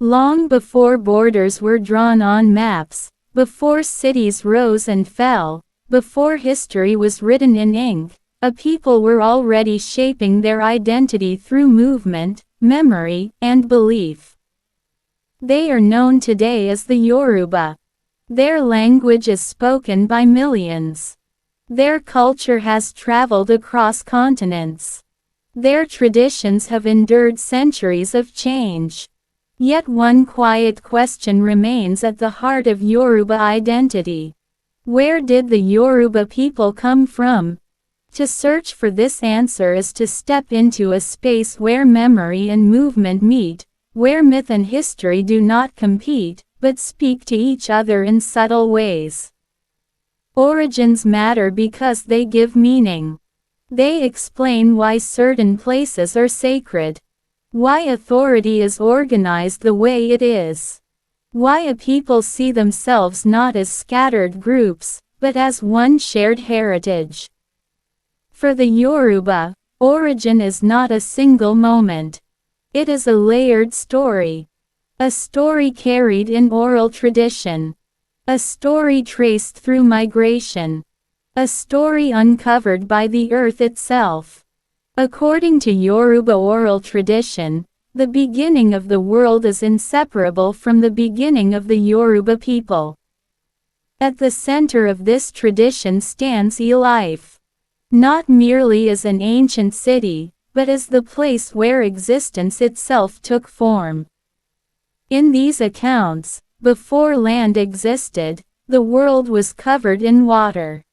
Long before borders were drawn on maps, before cities rose and fell, before history was written in ink, a people were already shaping their identity through movement, memory, and belief. They are known today as the Yoruba. Their language is spoken by millions. Their culture has traveled across continents. Their traditions have endured centuries of change. Yet one quiet question remains at the heart of Yoruba identity. Where did the Yoruba people come from? To search for this answer is to step into a space where memory and movement meet, where myth and history do not compete, but speak to each other in subtle ways. Origins matter because they give meaning. They explain why certain places are sacred, why authority is organized the way it is, why a people see themselves not as scattered groups, but as one shared heritage. For the Yoruba, origin is not a single moment. It is a layered story. A story carried in oral tradition. A story traced through migration. A story uncovered by the earth itself. According to Yoruba oral tradition, the beginning of the world is inseparable from the beginning of the Yoruba people. At the center of this tradition stands Ile-Ife. Not merely as an ancient city, but as the place where existence itself took form. In these accounts, before land existed, the world was covered in water.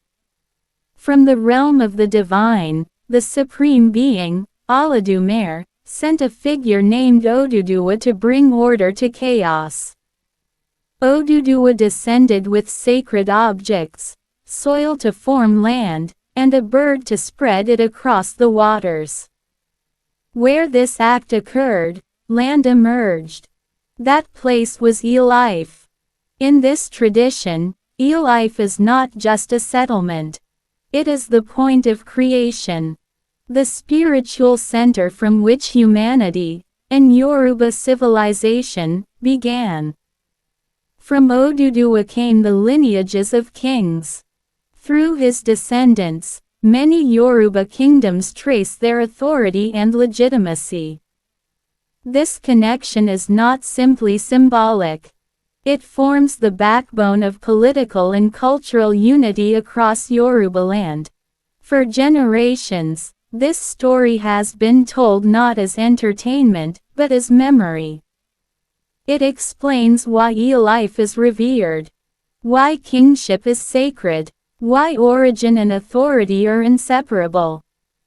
From the realm of the divine, the supreme being, Olodumare, sent a figure named Odùduwà to bring order to chaos. Odùduwà descended with sacred objects, soil to form land, and a bird to spread it across the waters. Where this act occurred, land emerged. That place was Ile-Ife. In this tradition, Ile-Ife is not just a settlement. It is the point of creation. The spiritual center from which humanity, and Yoruba civilization, began. From Odùduwà came the lineages of kings. Through his descendants, many Yoruba kingdoms trace their authority and legitimacy. This connection is not simply symbolic. It forms the backbone of political and cultural unity across Yorubaland. For generations, this story has been told not as entertainment, but as memory. It explains why Ile-Ife is revered, why kingship is sacred, why origin and authority are inseparable.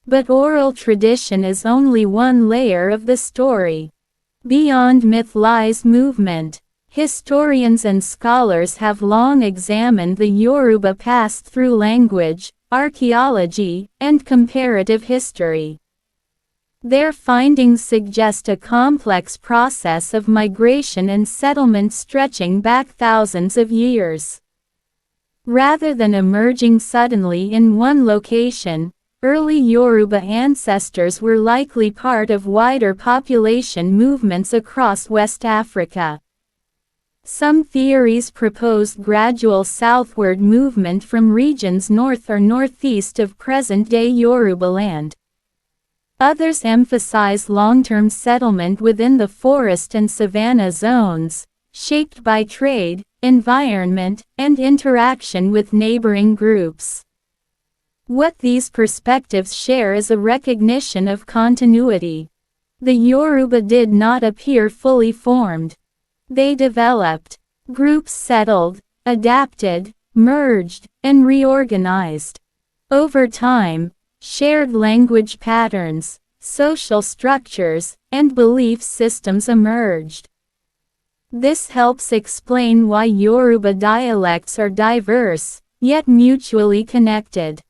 But oral tradition is only one layer of the story. Beyond myth lies movement. Historians and scholars have long examined the Yoruba past through language, archaeology, and comparative history. Their findings suggest a complex process of migration and settlement stretching back thousands of years. Rather than emerging suddenly in one location, early Yoruba ancestors were likely part of wider population movements across West Africa. Some theories propose gradual southward movement from regions north or northeast of present-day Yorubaland. Others emphasize long-term settlement within the forest and savanna zones, shaped by trade, environment, and interaction with neighboring groups. What these perspectives share is a recognition of continuity. The Yoruba did not appear fully formed. They developed. Groups settled, adapted, merged, and reorganized. Over time, shared language patterns, social structures, and belief systems emerged. This helps explain why Yoruba dialects are diverse, yet mutually connected.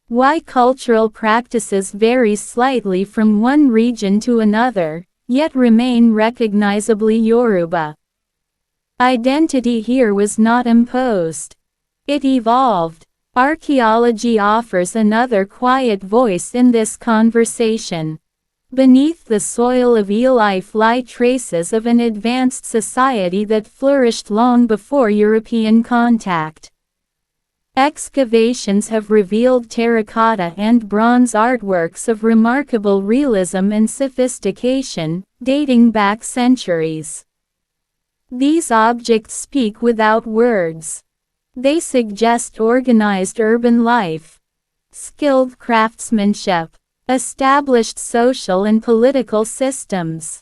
Why cultural practices vary slightly from one region to another, yet remain recognizably Yoruba. Identity here was not imposed. It evolved. Archaeology offers another quiet voice in this conversation. Beneath the soil of Ile-Ife lie traces of an advanced society that flourished long before European contact. Excavations have revealed terracotta and bronze artworks of remarkable realism and sophistication, dating back centuries. These objects speak without words. They suggest organized urban life, skilled craftsmanship, established social and political systems.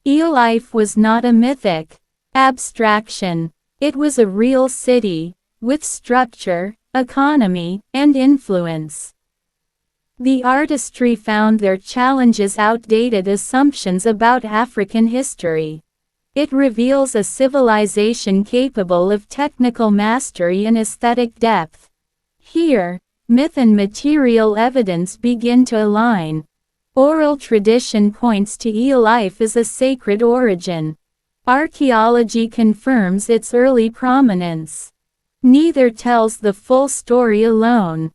Ile-Ife was not a mythic abstraction. It was a real city, with structure, economy, and influence. The artistry found their challenges outdated assumptions about African history. It reveals a civilization capable of technical mastery and aesthetic depth. Here, myth and material evidence begin to align. Oral tradition points to Ile-Ife as a sacred origin. Archaeology confirms its early prominence. Neither tells the full story alone.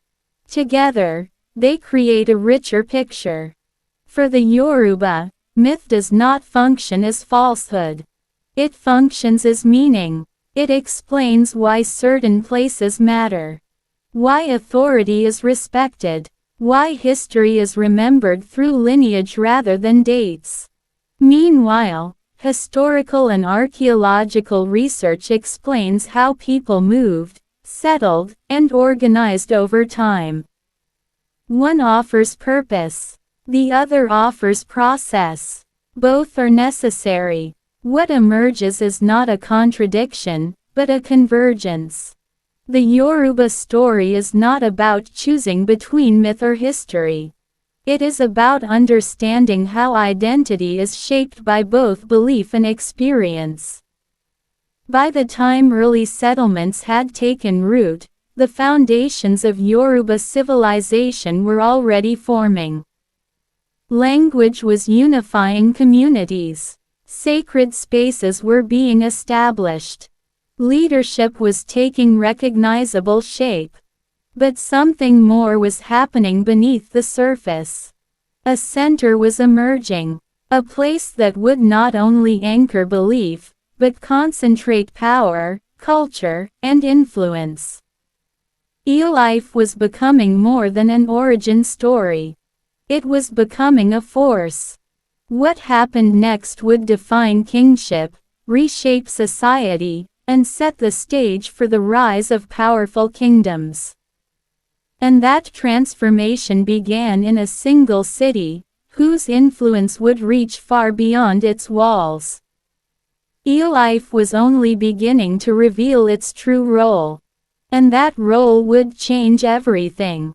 Together, they create a richer picture. For the Yoruba, myth does not function as falsehood. It functions as meaning. It explains why certain places matter, why authority is respected, why history is remembered through lineage rather than dates. Meanwhile, historical and archaeological research explains how people moved, settled, and organized over time. One offers purpose. The other offers process. Both are necessary. What emerges is not a contradiction, but a convergence. The Yoruba story is not about choosing between myth or history. It is about understanding how identity is shaped by both belief and experience. By the time early settlements had taken root, the foundations of Yoruba civilization were already forming. Language was unifying communities. Sacred spaces were being established. Leadership was taking recognizable shape. But something more was happening beneath the surface. A center was emerging. A place that would not only anchor belief, but concentrate power, culture, and influence. Ile-Ife was becoming more than an origin story. It was becoming a force. What happened next would define kingship, reshape society, and set the stage for the rise of powerful kingdoms. And that transformation began in a single city, whose influence would reach far beyond its walls. Ile-Ife was only beginning to reveal its true role. And that role would change everything.